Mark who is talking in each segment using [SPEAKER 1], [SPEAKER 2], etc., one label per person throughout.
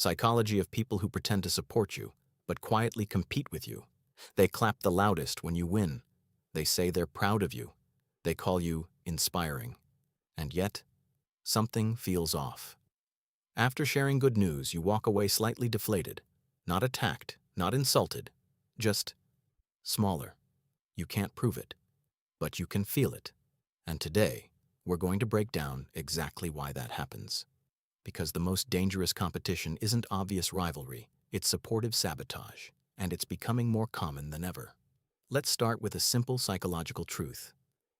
[SPEAKER 1] Psychology of people who pretend to support you, but quietly compete with you. They clap the loudest when you win. They say they're proud of you. They call you inspiring. And yet, something feels off. After sharing good news, you walk away slightly deflated. Not attacked, not insulted, just smaller. You can't prove it, but you can feel it. And today, we're going to break down exactly why that happens. Because the most dangerous competition isn't obvious rivalry, it's supportive sabotage, and it's becoming more common than ever. Let's start with a simple psychological truth.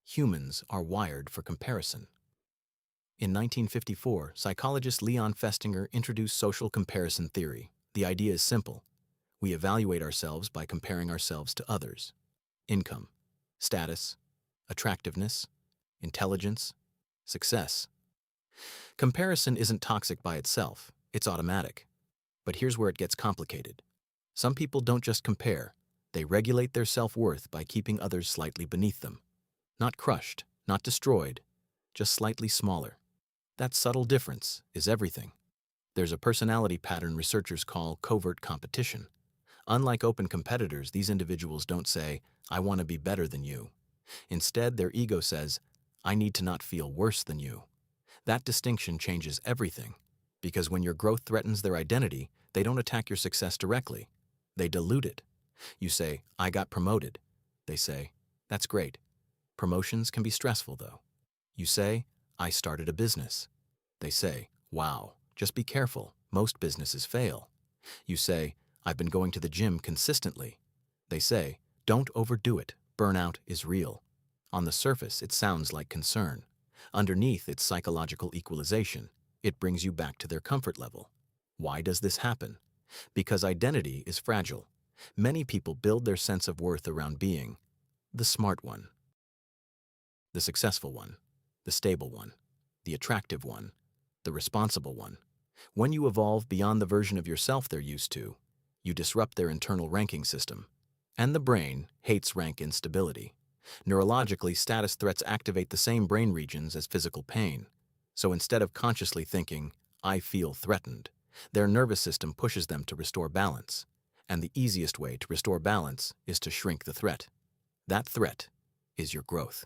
[SPEAKER 1] Humans are wired for comparison. In 1954, psychologist Leon Festinger introduced social comparison theory. The idea is simple. We evaluate ourselves by comparing ourselves to others. Income, status, attractiveness, intelligence, success. Comparison isn't toxic by itself, it's automatic. But here's where it gets complicated. Some people don't just compare, they regulate their self-worth by keeping others slightly beneath them. Not crushed, not destroyed, just slightly smaller. That subtle difference is everything. There's a personality pattern researchers call covert competition. Unlike open competitors, these individuals don't say, "I want to be better than you." Instead, their ego says, "I need to not feel worse than you." That distinction changes everything, because when your growth threatens their identity, they don't attack your success directly. They dilute it. You say, "I got promoted." They say, "That's great. Promotions can be stressful, though." You say, "I started a business." They say, "Wow, just be careful. Most businesses fail." You say, "I've been going to the gym consistently." They say, "Don't overdo it. Burnout is real." On the surface, it sounds like concern. Underneath, it's psychological equalization. It brings you back to their comfort level. Why does this happen? Because identity is fragile. Many people build their sense of worth around being the smart one, the successful one, the stable one, the attractive one, the responsible one. When you evolve beyond the version of yourself they're used to, you disrupt their internal ranking system. And the brain hates rank instability. Neurologically, status threats activate the same brain regions as physical pain. So instead of consciously thinking, "I feel threatened," their nervous system pushes them to restore balance. And the easiest way to restore balance is to shrink the threat. That threat is your growth.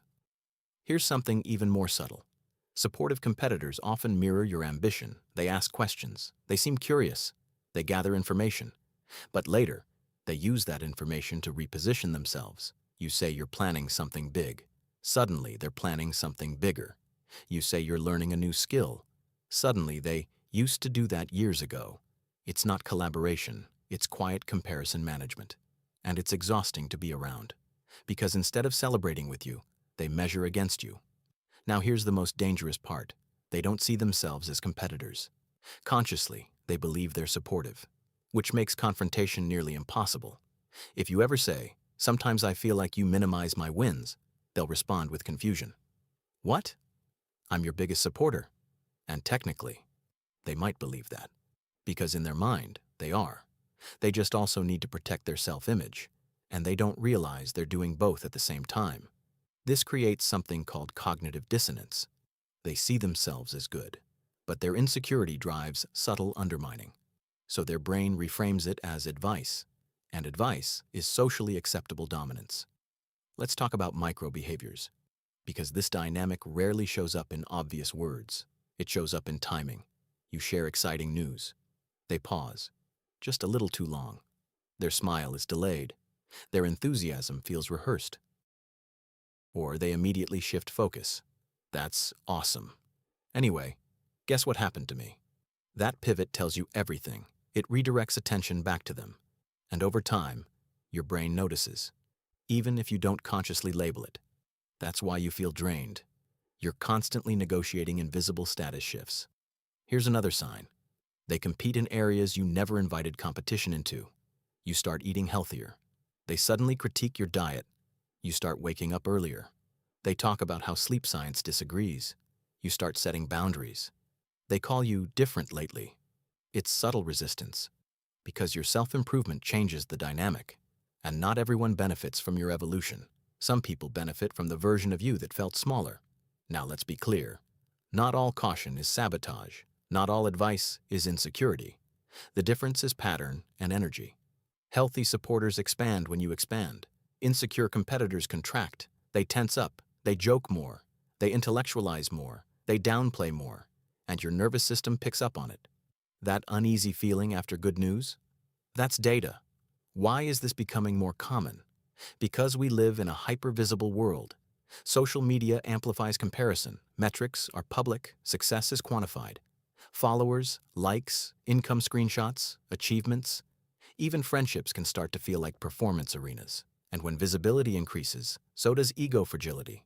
[SPEAKER 1] Here's something even more subtle. Supportive competitors often mirror your ambition. They ask questions. They seem curious. They gather information. But later, they use that information to reposition themselves. You say you're planning something big. Suddenly, they're planning something bigger. You say you're learning a new skill. Suddenly, they used to do that years ago. It's not collaboration. It's quiet comparison management. And it's exhausting to be around. Because instead of celebrating with you, they measure against you. Now here's the most dangerous part. They don't see themselves as competitors. Consciously, they believe they're supportive, which makes confrontation nearly impossible. If you ever say, "Sometimes I feel like you minimize my wins," they'll respond with confusion. "What? I'm your biggest supporter." And technically, they might believe that, because in their mind, they are. They just also need to protect their self-image, and they don't realize they're doing both at the same time. This creates something called cognitive dissonance. They see themselves as good, but their insecurity drives subtle undermining. So their brain reframes it as advice, and advice is socially acceptable dominance. Let's talk about micro-behaviors, because this dynamic rarely shows up in obvious words. It shows up in timing. You share exciting news. They pause, just a little too long. Their smile is delayed. Their enthusiasm feels rehearsed. Or they immediately shift focus. "That's awesome. Anyway, guess what happened to me?" That pivot tells you everything. It redirects attention back to them. And over time, your brain notices, even if you don't consciously label it. That's why you feel drained. You're constantly negotiating invisible status shifts. Here's another sign. They compete in areas you never invited competition into. You start eating healthier. They suddenly critique your diet. You start waking up earlier. They talk about how sleep science disagrees. You start setting boundaries. They call you different lately. It's subtle resistance, because your self-improvement changes the dynamic. And not everyone benefits from your evolution. Some people benefit from the version of you that felt smaller. Now let's be clear. Not all caution is sabotage. Not all advice is insecurity. The difference is pattern and energy. Healthy supporters expand when you expand. Insecure competitors contract. They tense up. They joke more. They intellectualize more. They downplay more. And your nervous system picks up on it. That uneasy feeling after good news? That's data. Why is this becoming more common? Because we live in a hyper-visible world. Social media amplifies comparison. Metrics are public. Success is quantified. Followers, likes, income screenshots, achievements. Even friendships can start to feel like performance arenas. And when visibility increases, so does ego fragility.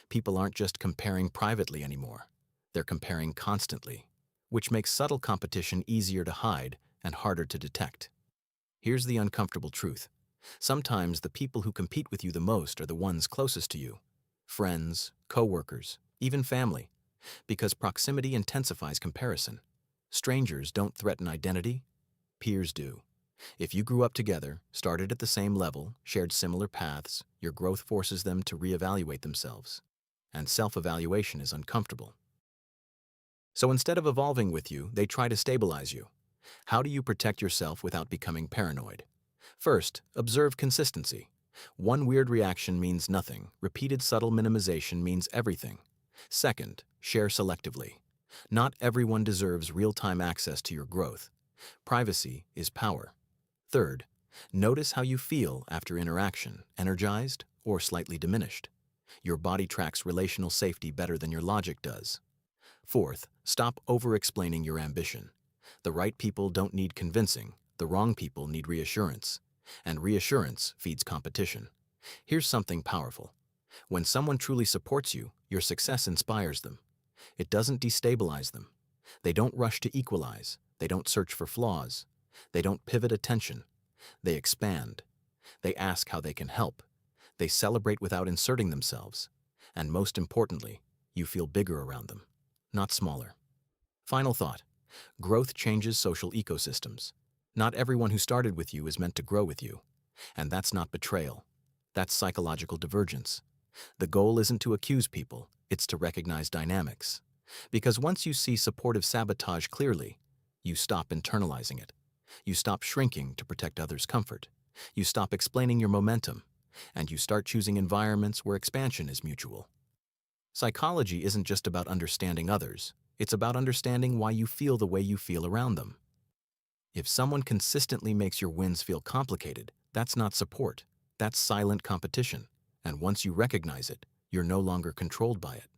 [SPEAKER 1] People aren't just comparing privately anymore. They're comparing constantly, which makes subtle competition easier to hide and harder to detect. Here's the uncomfortable truth. Sometimes the people who compete with you the most are the ones closest to you. Friends, coworkers, even family. Because proximity intensifies comparison. Strangers don't threaten identity, peers do. If you grew up together, started at the same level, shared similar paths, your growth forces them to reevaluate themselves. And self-evaluation is uncomfortable. So instead of evolving with you, they try to stabilize you. How do you protect yourself without becoming paranoid? First, observe consistency. One weird reaction means nothing. Repeated subtle minimization means everything. Second, share selectively. Not everyone deserves real-time access to your growth. Privacy is power. Third, notice how you feel after interaction, energized or slightly diminished. Your body tracks relational safety better than your logic does. Fourth, stop over-explaining your ambition. The right people don't need convincing. The wrong people need reassurance. And reassurance feeds competition. Here's something powerful. When someone truly supports you, your success inspires them. It doesn't destabilize them. They don't rush to equalize. They don't search for flaws. They don't pivot attention. They expand. They ask how they can help. They celebrate without inserting themselves. And most importantly, you feel bigger around them, not smaller. Final thought. Growth changes social ecosystems. Not everyone who started with you is meant to grow with you. And that's not betrayal. That's psychological divergence. The goal isn't to accuse people, it's to recognize dynamics. Because once you see supportive sabotage clearly, you stop internalizing it. You stop shrinking to protect others' comfort. You stop explaining your momentum. And you start choosing environments where expansion is mutual. Psychology isn't just about understanding others. It's about understanding why you feel the way you feel around them. If someone consistently makes your wins feel complicated, that's not support. That's silent competition. And once you recognize it, you're no longer controlled by it.